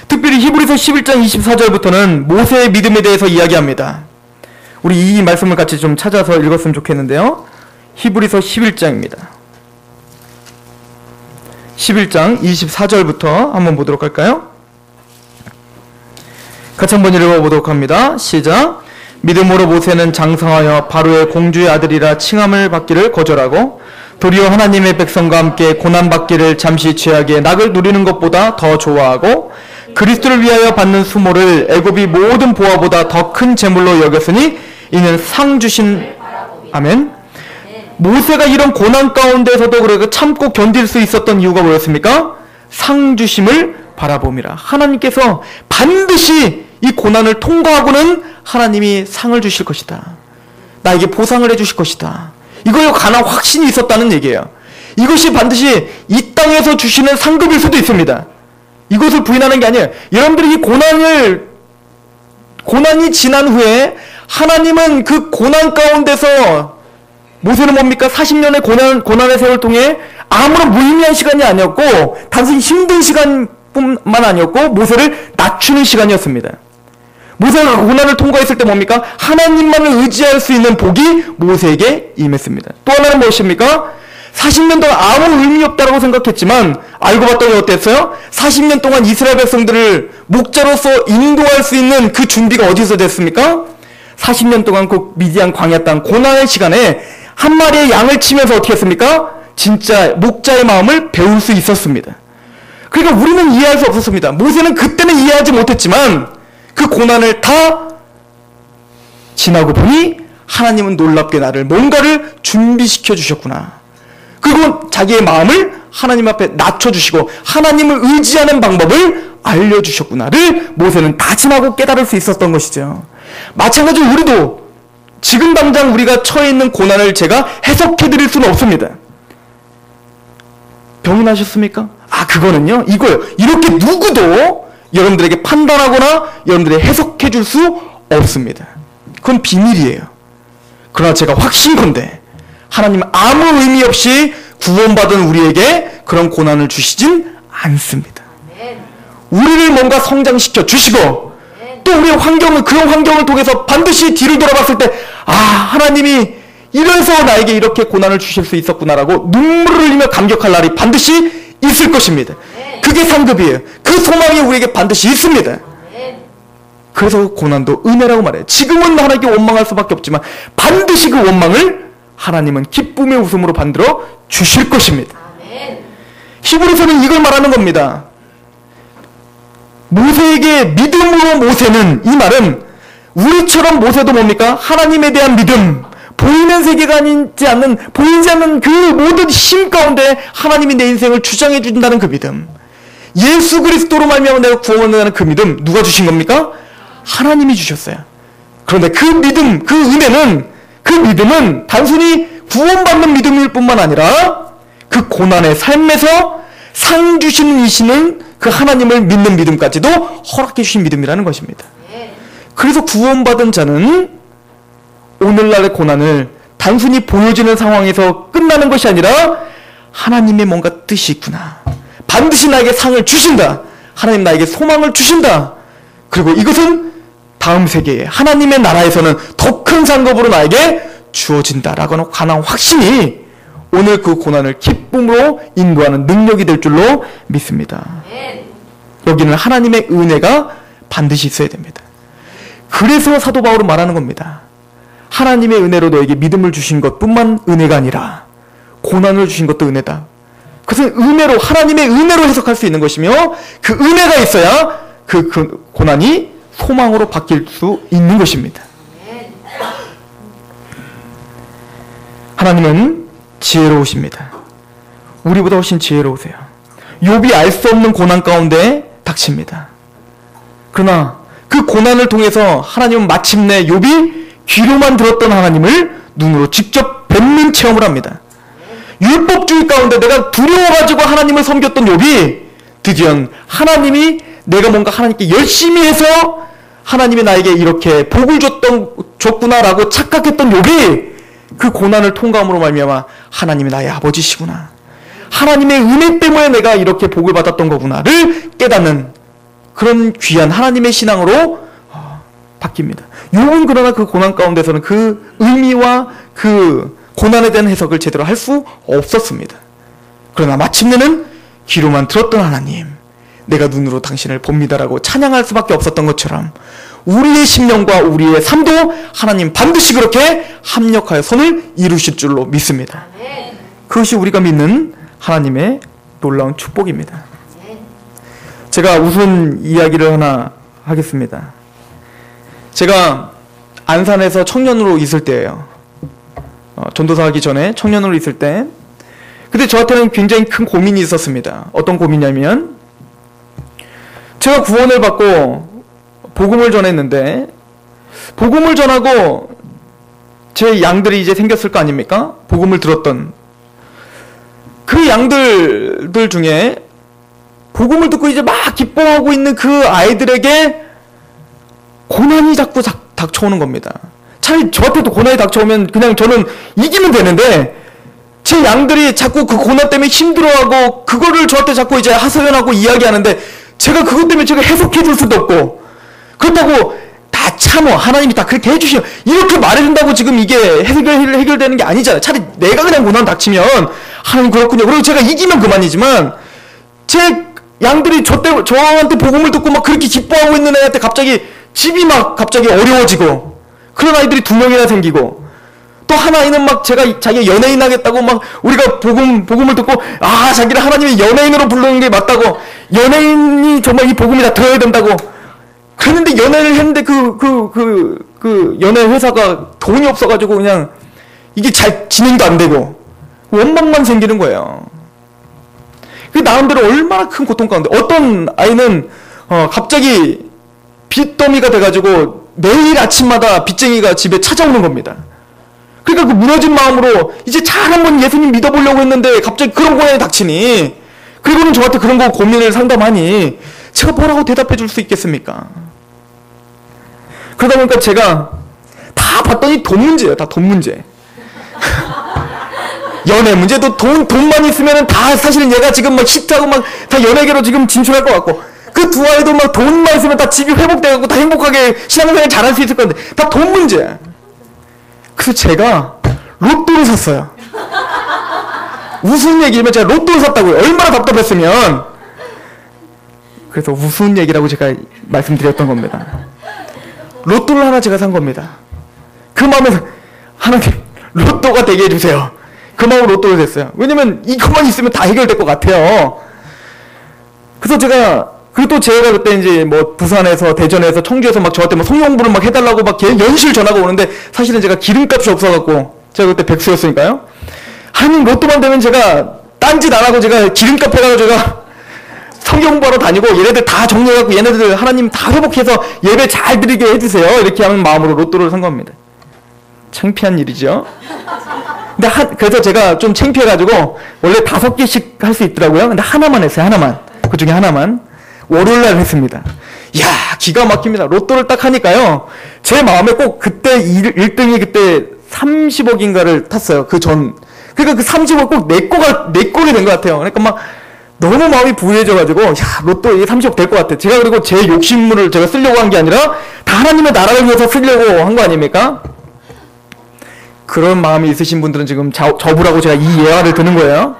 특별히 히브리서 11장 24절부터는 모세의 믿음에 대해서 이야기합니다. 우리 이 말씀을 같이 좀 찾아서 읽었으면 좋겠는데요. 히브리서 11장입니다. 11장 24절부터 한번 보도록 할까요? 같이 한번 읽어보도록 합니다. 시작. 믿음으로 모세는 장성하여 바로의 공주의 아들이라 칭함을 받기를 거절하고 도리어 하나님의 백성과 함께 고난받기를 잠시 죄악의 낙을 누리는 것보다 더 좋아하고 그리스도를 위하여 받는 수모를 애굽이 모든 보화보다 더 큰 재물로 여겼으니 이는 상 주신 아멘. 모세가 이런 고난 가운데서도 그렇게 참고 견딜 수 있었던 이유가 뭐였습니까? 상 주심을 바라봄이라. 하나님께서 반드시 이 고난을 통과하고는 하나님이 상을 주실 것이다. 나에게 보상을 해주실 것이다. 이거에 관한 확신이 있었다는 얘기예요. 이것이 반드시 이 땅에서 주시는 상급일 수도 있습니다. 이것을 부인하는 게 아니에요. 여러분들이 이 고난이 지난 후에 하나님은 그 고난 가운데서 모세는 뭡니까? 40년의 고난의 세월 통해 아무런 무의미한 시간이 아니었고 단순히 힘든 시간뿐만 아니었고 모세를 낮추는 시간이었습니다. 모세가 고난을 통과했을 때 뭡니까? 하나님만을 의지할 수 있는 복이 모세에게 임했습니다. 또 하나는 무엇입니까? 40년 동안 아무 의미 없다고 생각했지만 알고 봤더니 어땠어요? 40년 동안 이스라엘 백성들을 목자로서 인도할 수 있는 그 준비가 어디서 됐습니까? 40년 동안 그 미디안 광야 땅 고난의 시간에 한 마리의 양을 치면서 어떻게 했습니까? 진짜 목자의 마음을 배울 수 있었습니다. 그러니까 우리는 이해할 수 없었습니다. 모세는 그때는 이해하지 못했지만 그 고난을 다 지나고 보니 하나님은 놀랍게 나를 뭔가를 준비시켜 주셨구나. 그리고 자기의 마음을 하나님 앞에 낮춰주시고 하나님을 의지하는 방법을 알려주셨구나를 모세는 다 지나고 깨달을 수 있었던 것이죠. 마찬가지로 우리도 지금 당장 우리가 처해 있는 고난을 제가 해석해 드릴 수는 없습니다. 병이 나셨습니까? 그거는요 이거요. 이렇게 누구도 여러분들에게 판단하거나 여러분들에게 해석해 줄 수 없습니다. 그건 비밀이에요. 그러나 제가 확신컨대 하나님은 아무 의미 없이 구원받은 우리에게 그런 고난을 주시진 않습니다. 우리를 뭔가 성장시켜 주시고 또 우리의 환경을, 그런 환경을 통해서 반드시 뒤를 돌아봤을 때 하나님이 이래서 나에게 이렇게 고난을 주실 수 있었구나라고 눈물을 흘리며 감격할 날이 반드시 있을 것입니다. 그게 상급이에요. 그 소망이 우리에게 반드시 있습니다. 그래서 고난도 은혜라고 말해요. 지금은 하나님께 원망할 수밖에 없지만 반드시 그 원망을 하나님은 기쁨의 웃음으로 만들어 주실 것입니다. 히브리서는 이걸 말하는 겁니다. 모세에게 믿음으로 모세는, 이 말은 우리처럼 모세도 뭡니까? 하나님에 대한 믿음, 보이는 세계가 아니지 않는, 보이지 않는 그 모든 힘 가운데 하나님이 내 인생을 주장해 준다는 그 믿음, 예수 그리스도로 말미암아 내가 구원받는다는 그 믿음, 누가 주신 겁니까? 하나님이 주셨어요. 그런데 그 믿음, 그 은혜는, 그 믿음은 단순히 구원받는 믿음일 뿐만 아니라 그 고난의 삶에서 상 주시는 이시는 그 하나님을 믿는 믿음까지도 허락해 주신 믿음이라는 것입니다. 그래서 구원받은 자는 오늘날의 고난을 단순히 보여지는 상황에서 끝나는 것이 아니라 하나님의 뭔가 뜻이 있구나. 반드시 나에게 상을 주신다. 하나님 나에게 소망을 주신다. 그리고 이것은 다음 세계에 하나님의 나라에서는 더 큰 상급으로 나에게 주어진다라고 하는 확신이 오늘 그 고난을 기쁨으로 인도하는 능력이 될 줄로 믿습니다. 여기는 하나님의 은혜가 반드시 있어야 됩니다. 그래서 사도 바울은 말하는 겁니다. 하나님의 은혜로 너에게 믿음을 주신 것뿐만 은혜가 아니라 고난을 주신 것도 은혜다. 그것은 은혜로, 하나님의 은혜로 해석할 수 있는 것이며, 그 은혜가 있어야 그 고난이 소망으로 바뀔 수 있는 것입니다. 하나님은 지혜로우십니다. 우리보다 훨씬 지혜로우세요. 욥이 알 수 없는 고난 가운데 닥칩니다. 그러나 그 고난을 통해서 하나님은 마침내 욥이 귀로만 들었던 하나님을 눈으로 직접 뵙는 체험을 합니다. 율법주의 가운데 내가 두려워가지고 하나님을 섬겼던 욥이 드디어 하나님이, 내가 뭔가 하나님께 열심히 해서 하나님이 나에게 이렇게 복을 줬구나라고 착각했던 욥이 그 고난을 통과함으로 말미암아 하나님이 나의 아버지시구나, 하나님의 은혜 때문에 내가 이렇게 복을 받았던 거구나를 깨닫는 그런 귀한 하나님의 신앙으로 바뀝니다. 욥은 그러나 그 고난 가운데서는 그 의미와 그 고난에 대한 해석을 제대로 할 수 없었습니다. 그러나 마침내는 귀로만 들었던 하나님, 내가 눈으로 당신을 봅니다라고 찬양할 수밖에 없었던 것처럼 우리의 심령과 우리의 삶도 하나님 반드시 그렇게 합력하여 선을 이루실 줄로 믿습니다. 그것이 우리가 믿는 하나님의 놀라운 축복입니다. 제가 우스운 이야기를 하나 하겠습니다. 제가 안산에서 청년으로 있을 때예요. 전도사 하기 전에 청년으로 있을 때, 근데 저한테는 굉장히 큰 고민이 있었습니다. 어떤 고민이냐면, 제가 구원을 받고 복음을 전했는데, 복음을 전하고 제 양들이 이제 생겼을 거 아닙니까? 복음을 들었던 그 양들 중에 복음을 듣고 이제 막 기뻐하고 있는 그 아이들에게 고난이 자꾸 닥쳐오는 겁니다. 차라리 저한테도 고난이 닥쳐오면 그냥 저는 이기면 되는데, 제 양들이 자꾸 그 고난 때문에 힘들어하고 그거를 저한테 자꾸 이제 하소연하고 이야기하는데, 제가 그것 때문에 제가 해석해 줄 수도 없고, 그렇다고 다 참어, 하나님이 다 그렇게 해주시면, 이렇게 말해준다고 지금 이게 해결되는 게 아니잖아요. 차라리 내가 그냥 고난 닥치면 하나님 그렇군요, 그리고 제가 이기면 그만이지만, 제 양들이 저한테 복음을 듣고 막 그렇게 기뻐하고 있는 애한테 갑자기 집이 막 갑자기 어려워지고, 그런 아이들이 2명이나 생기고, 또 한 아이는 막 자기가 연예인 하겠다고 막 우리가 복음을 듣고, 자기를 하나님의 연예인으로 부르는 게 맞다고, 연예인이 정말 이 복음이 다 들어야 된다고 그랬는데, 연예인을 했는데 그 연예 회사가 돈이 없어가지고 그냥 이게 잘 진행도 안 되고 원망만 생기는 거예요. 그 나름대로 얼마나 큰 고통 가운데, 어떤 아이는 갑자기 빚더미가 돼가지고 매일 아침마다 빚쟁이가 집에 찾아오는 겁니다. 그러니까 그 무너진 마음으로 이제 잘 한번 예수님 믿어보려고 했는데 갑자기 그런 고난이 닥치니, 그리고는 저한테 그런 거 고민을 상담하니 제가 뭐라고 대답해 줄 수 있겠습니까? 그러다 보니까 제가 다 봤더니 돈 문제예요. 다 돈 문제. 연애 문제도 돈만 있으면은 다, 사실은 얘가 지금 막 히트하고 막 다 연예계로 지금 진출할 것 같고, 그 두 아이도 막 돈만 있으면 다 집이 회복돼갖고 다 행복하게 신앙생활 잘할 수 있을 건데, 다 돈 문제야. 그래서 제가 로또를 샀어요. 우스운 얘기면 제가 로또를 샀다고요. 얼마나 답답했으면. 그래서 우스운 얘기라고 제가 말씀드렸던 겁니다. 로또를 하나 제가 산 겁니다. 그 마음에서 하나님 로또가 되게 해주세요. 그 마음으로 로또를 냈어요. 왜냐면 이것만 있으면 다 해결될 것 같아요. 그래서 그리고 또 제가 그때 이제 뭐 부산에서, 대전에서, 청주에서 막 저한테 막 성령부를 막 해달라고 막 연실 전화가 오는데, 사실은 제가 기름값이 없어갖고, 제가 그때 백수였으니까요. 하나님 로또만 되면 제가 딴짓 안 하고 제가 기름값 해가지고 제가 성경보러 다니고, 얘네들 다 정리해갖고 얘네들 하나님 다 회복해서 예배 잘 드리게 해주세요, 이렇게 하는 마음으로 로또를 산 겁니다. 창피한 일이죠. 근데 그래서 제가 좀 창피해가지고 원래 5개씩 할 수 있더라고요. 근데 하나만 했어요. 하나만. 그 중에 하나만. 월요일날 했습니다. 이야, 기가 막힙니다. 로또를 딱 하니까요, 제 마음에 꼭 그때 1등이 그때 30억인가를 탔어요. 그러니까 그 30억 꼭 내 꼴이 된 것 같아요. 그러니까 막 너무 마음이 부유해져가지고, 야, 로또 이게 30억 될 것 같아. 제가 그리고 제 욕심물을 제가 쓰려고 한 게 아니라 다 하나님의 나라를 위해서 쓰려고 한 거 아닙니까? 그런 마음이 있으신 분들은 지금 접으라고 제가 이 예화를 드는 거예요.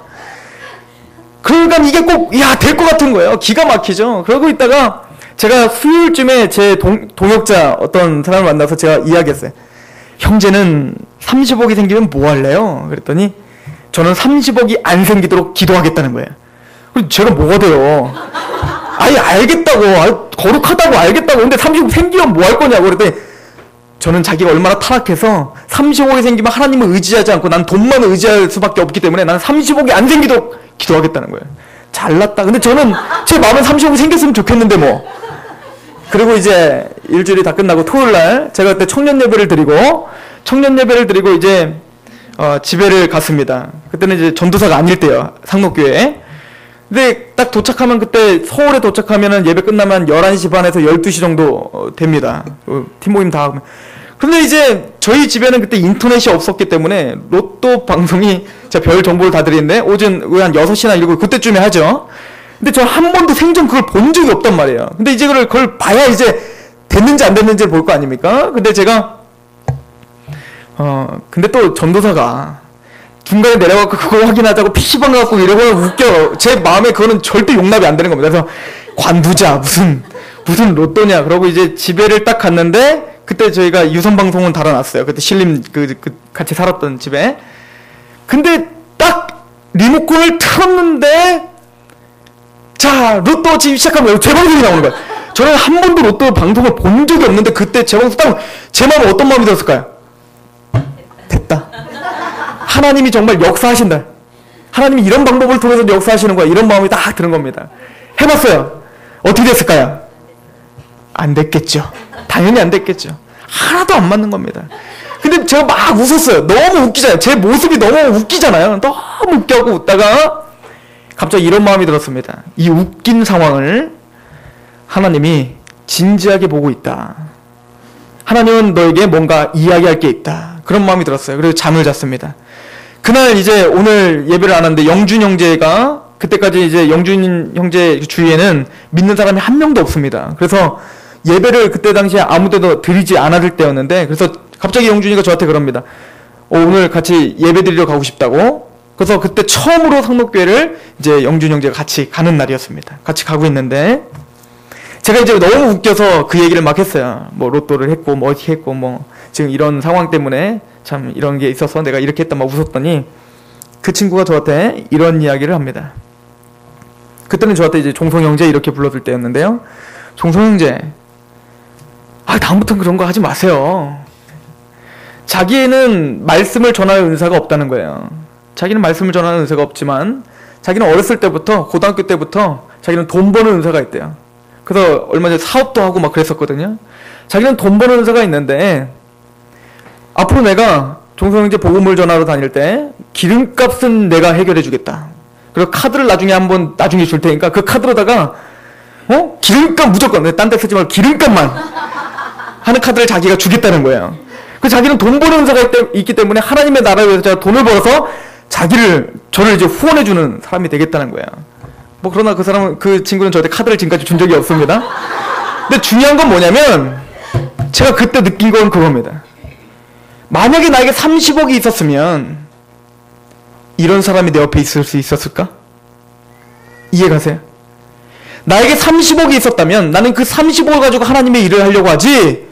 그러니까 이게 꼭 될 것 같은 거예요. 기가 막히죠. 그러고 있다가 제가 수요일쯤에 제 동역자 어떤 사람을 만나서 제가 이야기했어요. 형제는 30억이 생기면 뭐 할래요? 그랬더니 저는 30억이 안 생기도록 기도하겠다는 거예요. 그래서 제가 뭐가 돼요? 아니 알겠다고, 거룩하다고 알겠다고. 근데 30억 생기면 뭐 할 거냐고. 그랬더니 저는 자기가 얼마나 타락해서 30억이 생기면 하나님을 의지하지 않고 난 돈만 의지할 수밖에 없기 때문에 나는 30억이 안 생기도록 기도하겠다는 거예요. 잘났다. 근데 저는 제 마음은 30억이 생겼으면 좋겠는데 뭐. 그리고 이제 일주일이 다 끝나고 토요일날 제가 그때 청년 예배를 드리고 이제 집회를 갔습니다. 그때는 이제 전도사가 아닐 때요. 상록교회에. 근데 딱 도착하면 그때 서울에 도착하면은 예배 끝나면 11시 반에서 12시 정도 됩니다. 팀 모임 다 하면. 근데 이제 저희 집에는 그때 인터넷이 없었기 때문에 로또 방송이 제가 별 정보를 다 드리는데 오전 한 6시나 7시 그때쯤에 하죠. 근데 저 한 번도 생전 그걸 본 적이 없단 말이에요. 근데 이제 그걸 봐야 이제 됐는지 안 됐는지를 볼 거 아닙니까? 근데 제가 근데 또 전도사가 중간에 내려가고 그거 확인하자고 PC방 갖고 이러고는 웃겨. 제 마음에 그거는 절대 용납이 안 되는 겁니다. 그래서 관두자 무슨 로또냐. 그러고 이제 집에를 딱 갔는데 그때 저희가 유선방송은 달아놨어요. 그때 신림 같이 살았던 집에. 근데 딱 리모컨을 틀었는데 자 로또 지금 시작하면 제 방송이 나오는 거야. 저는 한 번도 로또 방송을 본 적이 없는데 그때 제 방송 딱 제 마음에 어떤 마음이 들었을까요? 됐다. 하나님이 정말 역사하신다. 하나님이 이런 방법을 통해서 역사하시는 거야. 이런 마음이 딱 드는 겁니다. 해봤어요. 어떻게 됐을까요? 안 됐겠죠. 당연히 안 됐겠죠. 하나도 안 맞는 겁니다. 근데 제가 막 웃었어요. 너무 웃기잖아요. 제 모습이 너무 웃기잖아요. 너무 웃겨하고 웃다가 갑자기 이런 마음이 들었습니다. 이 웃긴 상황을 하나님이 진지하게 보고 있다. 하나님은 너에게 뭔가 이야기할 게 있다. 그런 마음이 들었어요. 그래서 잠을 잤습니다. 그날 이제 오늘 예배를 안 하는데 영준 형제가 그때까지 이제 영준 형제 주위에는 믿는 사람이 한 명도 없습니다. 그래서 예배를 그때 당시에 아무데도 드리지 않을 때였는데 그래서 갑자기 영준이가 저한테 그럽니다. 오늘 같이 예배 드리러 가고 싶다고. 그래서 그때 처음으로 상록교회를 이제 영준 형제가 같이 가는 날이었습니다. 같이 가고 있는데 제가 이제 너무 웃겨서 그 얘기를 막 했어요. 뭐 로또를 했고 뭐 어떻게 했고 뭐 지금 이런 상황 때문에 참 이런 게 있어서 내가 이렇게 했다 막 웃었더니 그 친구가 저한테 이런 이야기를 합니다. 그때는 저한테 이제 종성 형제 이렇게 불러줄 때였는데요. 종성 형제, 다음부터는 그런 거 하지 마세요. 자기는 말씀을 전할 은사가 없다는 거예요. 자기는 말씀을 전하는 은사가 없지만 자기는 어렸을 때부터 고등학교 때부터 자기는 돈 버는 은사가 있대요. 그래서 얼마 전에 사업도 하고 막 그랬었거든요. 자기는 돈 버는 은사가 있는데 앞으로 내가 종성 형제 복음을 전하러 다닐 때 기름값은 내가 해결해 주겠다. 그리고 카드를 나중에 줄 테니까 그 카드로다가 기름값 무조건 딴 데 쓰지 말고 기름값만 하는 카드를 자기가 주겠다는 거예요. 그 자기는 돈 버는 은사가 있기 때문에 하나님의 나라를 위해서 제가 돈을 벌어서 저를 이제 후원해 주는 사람이 되겠다는 거예요. 뭐 그러나 그 친구는 저한테 카드를 지금까지 준 적이 없습니다. 근데 중요한 건 뭐냐면 제가 그때 느낀 건 그겁니다. 만약에 나에게 30억이 있었으면 이런 사람이 내 옆에 있을 수 있었을까? 이해가세요? 나에게 30억이 있었다면 나는 그 30억을 가지고 하나님의 일을 하려고 하지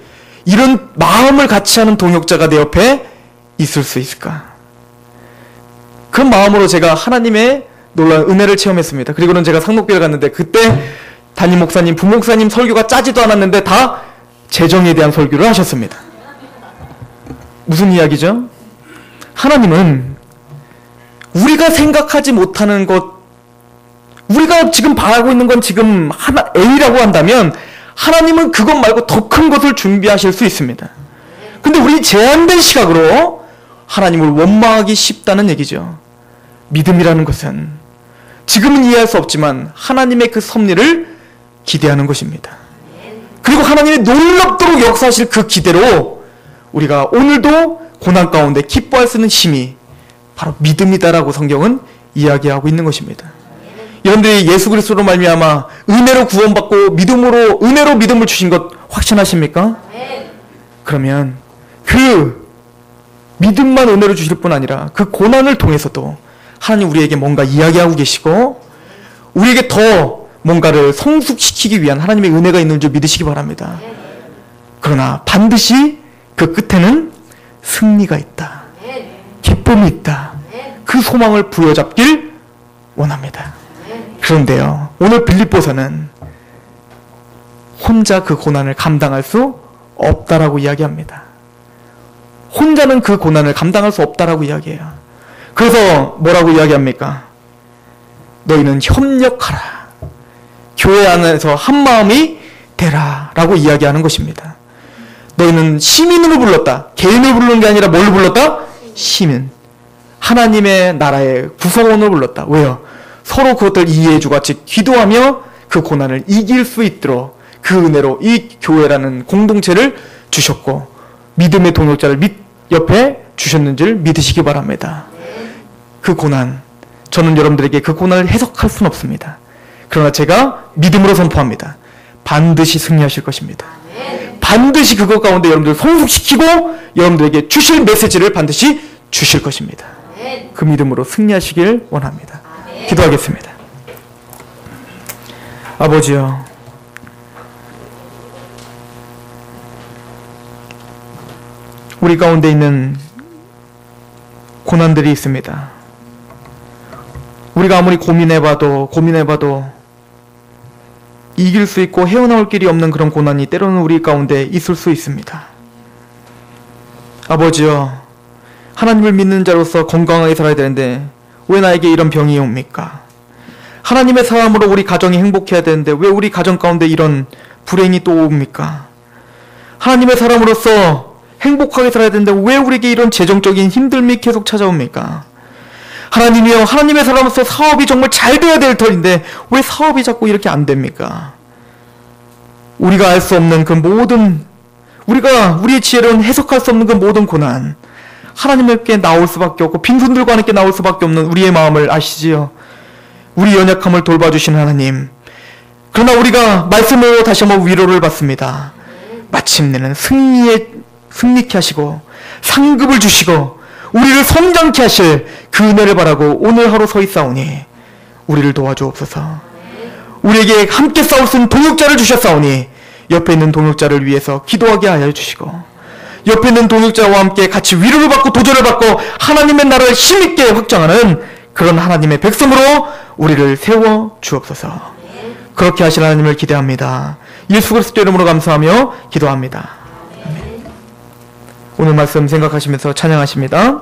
이런 마음을 같이 하는 동역자가 내 옆에 있을 수 있을까? 그 마음으로 제가 하나님의 놀라운 은혜를 체험했습니다. 그리고는 제가 상록교회 갔는데 그때 담임 목사님, 부목사님 설교가 짜지도 않았는데 다 재정에 대한 설교를 하셨습니다. 무슨 이야기죠? 하나님은 우리가 생각하지 못하는 것, 우리가 지금 바라고 있는 건 지금 A라고 한다면 하나님은 그것 말고 더 큰 것을 준비하실 수 있습니다. 근데 우리 제한된 시각으로 하나님을 원망하기 쉽다는 얘기죠. 믿음이라는 것은 지금은 이해할 수 없지만 하나님의 그 섭리를 기대하는 것입니다. 그리고 하나님의 놀랍도록 역사하실 그 기대로 우리가 오늘도 고난 가운데 기뻐할 수 있는 힘이 바로 믿음이다라고 성경은 이야기하고 있는 것입니다. 여러분들이 예수 그리스도로 말미암아 은혜로 구원받고 은혜로 믿음을 주신 것 확신하십니까? 그러면 그 믿음만 은혜로 주실 뿐 아니라 그 고난을 통해서도 하나님 우리에게 뭔가 이야기하고 계시고 우리에게 더 뭔가를 성숙시키기 위한 하나님의 은혜가 있는 줄 믿으시기 바랍니다. 그러나 반드시 그 끝에는 승리가 있다. 기쁨이 있다. 그 소망을 부여잡길 원합니다. 그런데요, 오늘 빌립보서는 혼자 그 고난을 감당할 수 없다라고 이야기합니다. 혼자는 그 고난을 감당할 수 없다라고 이야기해요. 그래서 뭐라고 이야기합니까? 너희는 협력하라. 교회 안에서 한마음이 되라 라고 이야기하는 것입니다. 너희는 시민으로 불렀다. 개인을 부르는 게 아니라 뭘로 불렀다? 시민. 하나님의 나라의 구성원으로 불렀다. 왜요? 서로 그것들 이해해주고 같이 기도하며 그 고난을 이길 수 있도록 그 은혜로 이 교회라는 공동체를 주셨고 믿음의 동역자를 옆에 주셨는지를 믿으시기 바랍니다. 그 고난, 저는 여러분들에게 그 고난을 해석할 수는 없습니다. 그러나 제가 믿음으로 선포합니다. 반드시 승리하실 것입니다. 반드시 그것 가운데 여러분들을 성숙시키고 여러분들에게 주실 메시지를 반드시 주실 것입니다. 그 믿음으로 승리하시길 원합니다. 기도하겠습니다. 아버지요, 우리 가운데 있는 고난들이 있습니다. 우리가 아무리 고민해봐도 이길 수 있고 헤어나올 길이 없는 그런 고난이 때로는 우리 가운데 있을 수 있습니다. 아버지요, 하나님을 믿는 자로서 건강하게 살아야 되는데 왜 나에게 이런 병이 옵니까? 하나님의 사람으로 우리 가정이 행복해야 되는데 왜 우리 가정 가운데 이런 불행이 또 옵니까? 하나님의 사람으로서 행복하게 살아야 되는데 왜 우리에게 이런 재정적인 힘듦이 계속 찾아옵니까? 하나님이여, 하나님의 사람으로서 사업이 정말 잘 돼야 될 터인데 왜 사업이 자꾸 이렇게 안 됩니까? 우리가 알 수 없는 그 모든, 우리의 지혜로는 해석할 수 없는 그 모든 고난, 하나님께 나올 수밖에 없고 빈손들과 하나님께 나올 수밖에 없는 우리의 마음을 아시지요? 우리 연약함을 돌봐주신 하나님, 그러나 우리가 말씀으로 다시 한번 위로를 받습니다. 마침내는 승리케 하시고 상급을 주시고 우리를 성장케 하실 그 은혜를 바라고 오늘 하루 서 있사오니 우리를 도와주옵소서. 우리에게 함께 싸울 수 있는 동역자를 주셨사오니 옆에 있는 동역자를 위해서 기도하게 하여 주시고 옆에 있는 동역자와 함께 같이 위로를 받고 도전을 받고 하나님의 나라를 힘있게 확장하는 그런 하나님의 백성으로 우리를 세워 주옵소서. 그렇게 하실 하나님을 기대합니다. 예수 그리스도 이름으로 감사하며 기도합니다. 오늘 말씀 생각하시면서 찬양하십니다.